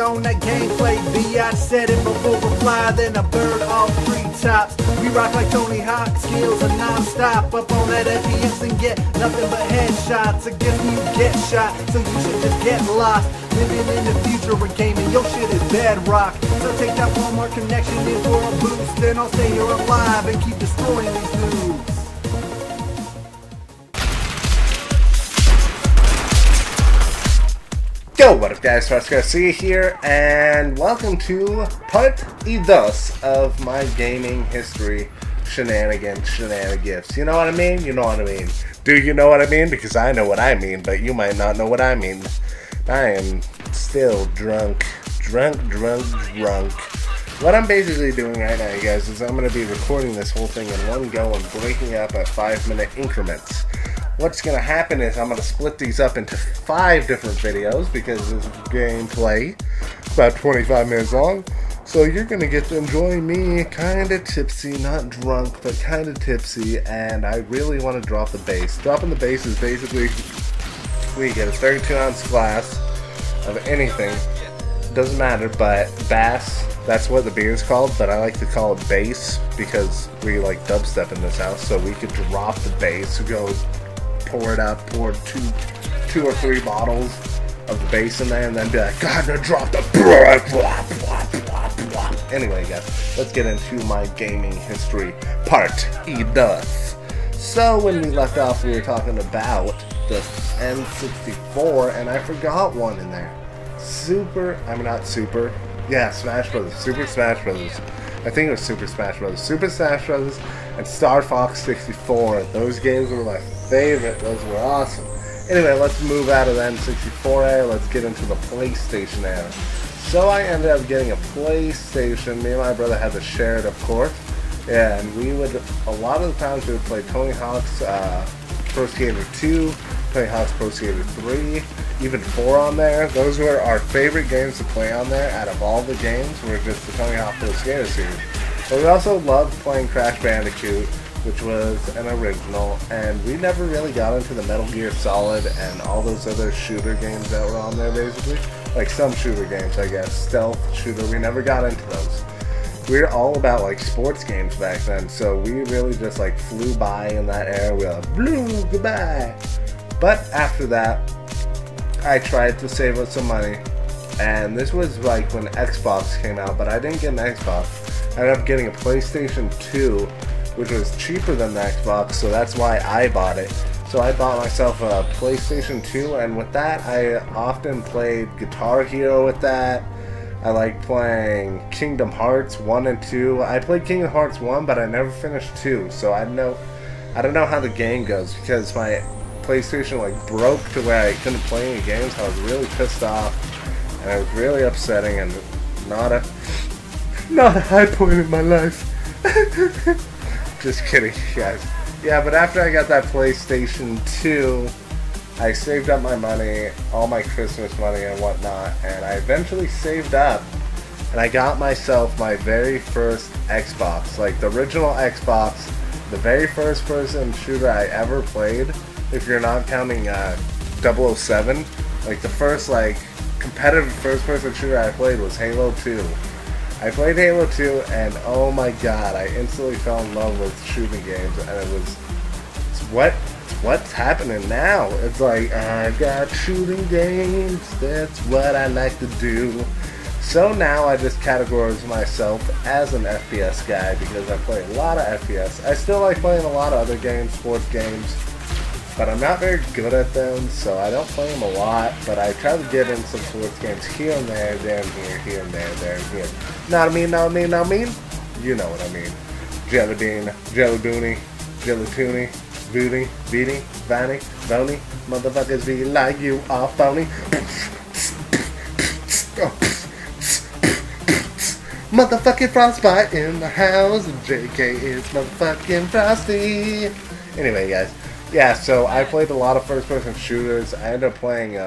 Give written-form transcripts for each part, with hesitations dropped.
on that gameplay. I said it before reply, then a bird off treetops. We rock like Tony Hawk, skills are non-stop. Up on that FPS and get nothing but headshots. Against me you get shot, so you should just get lost. Living in the future of gaming, your shit is bedrock. So take that Walmart connection in for a boost. Then I'll stay here alive and keep destroying these dudes. Yo, what up guys, Fast Garcia here, and welcome to part 2 of my gaming history shenanigans. You know what I mean? You know what I mean. Do you know what I mean? Because I know what I mean, but you might not know what I mean. I am still drunk. What I'm basically doing right now, you guys, is I'm going to be recording this whole thing in one go and breaking up at 5-minute increments. What's going to happen is I'm going to split these up into 5 different videos because this is gameplay. It's about 25 minutes long. So you're going to get to enjoy me kind of tipsy, not drunk, but kind of tipsy. And I really want to drop the bass. Dropping the bass is basically, we get a 32-ounce glass of anything. Doesn't matter, but bass, that's what the beer is called. But I like to call it bass because we like dubstep in this house. So we could drop the bass, go pour it up, pour two or three bottles of the bass in there, and then be like, God, I dropped the Anyway, guys, let's get into my gaming history part 2. So when we left off, we were talking about the N64, and I forgot one in there. Super Smash Brothers. Super Smash Brothers. I think it was Super Smash Brothers. Super Smash Brothers and Star Fox 64. Those games were my favorite. Those were awesome. Anyway, let's move out of the N64 era. Let's get into the PlayStation era. So I ended up getting a PlayStation. Me and my brother had to share it, of course. Yeah, and we would, a lot of the times we would play Tony Hawk's Pro Skater 2, Tony Hawk's Pro Skater 3, even 4 on there. Those were our favorite games to play on there. Out of all the games, were just the Tony Hawk Pro Skater series. But we also loved playing Crash Bandicoot, which was an original, and we never really got into the Metal Gear Solid and all those other shooter games that were on there, basically. Like some shooter games, I guess. Stealth shooter, we never got into those. We were all about like sports games back then, so we really just like flew by in that era. We were like, blue, goodbye. But after that, I tried to save up some money, and this was like when Xbox came out, but I didn't get an Xbox. I ended up getting a PlayStation 2, which was cheaper than the Xbox, so that's why I bought it. So I bought myself a PlayStation 2, and with that, I often played Guitar Hero with that. I like playing Kingdom Hearts 1 and 2. I played Kingdom Hearts 1, but I never finished 2, so I don't know how the game goes, because my PlayStation like broke to where I couldn't play any games. I was really pissed off, and it was really upsetting, and not a high point in my life. Just kidding, guys. Yeah, but after I got that PlayStation 2, I saved up my money, all my Christmas money and whatnot, and I eventually saved up, and I got myself my very first Xbox, like the original Xbox, the very first person shooter I ever played, if you're not counting 007, like the first like competitive first person shooter I played was Halo 2. I played Halo 2, and oh my god, I instantly fell in love with shooting games, and it's what's happening now. It's like, I got shooting games, that's what I like to do. So now I just categorize myself as an FPS guy, because I play a lot of FPS. I still like playing a lot of other games, sports games, but I'm not very good at them, so I don't play them a lot, but I try to get in some sports games here and there and here and there and here. Know what I mean? You know what I mean. Jelly bean, jelly boonie, jelly toonie, booty, beanie, vanny, phony, motherfuckers be like you are phony. Motherfucking Frostbite in the house, JK is motherfucking Frosty. Anyway, guys. Yeah, so I played a lot of first-person shooters. I ended up playing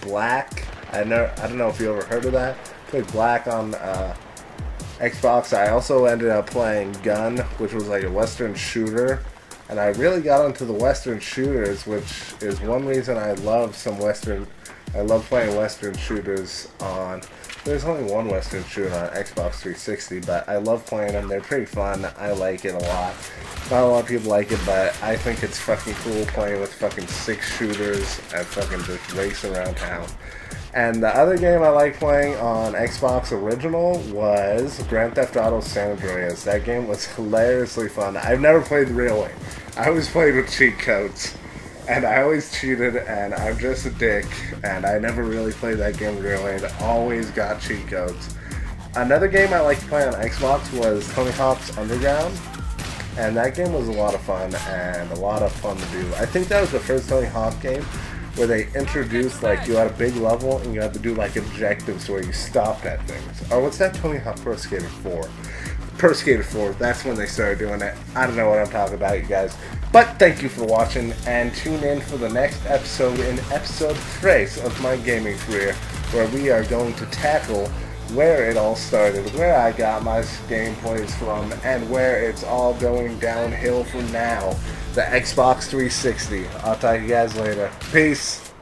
Black. I don't know if you ever heard of that. Played Black on Xbox. I also ended up playing Gun, which was like a Western shooter. And I really got into the Western shooters, which is one reason I love playing Western shooters on There's only one Western shooter on Xbox 360, but I love playing them. They're pretty fun. I like it a lot. Not a lot of people like it, but I think it's fucking cool playing with fucking 6 shooters and fucking just race around town. And the other game I like playing on Xbox Original was Grand Theft Auto San Andreas. That game was hilariously fun. I've never played the real way. I always played with cheat codes. And I always cheated, and I'm just a dick, and I never really played that game really, and always got cheat codes. Another game I liked to play on Xbox was Tony Hawk's Underground, and that game was a lot of fun, and a lot of fun to do. I think that was the first Tony Hawk game where they introduced, like, you had a big level, and you had to do, like, objectives where you stopped at things. Or what's that Tony Hawk Pro Skater 4? Pro Skater 4, that's when they started doing it. I don't know what I'm talking about, you guys. But thank you for watching, and tune in for the next episode in episode 3 of my gaming career, where we are going to tackle where it all started, where I got my gameplays from, and where it's all going downhill from now. The Xbox 360. I'll talk to you guys later. Peace.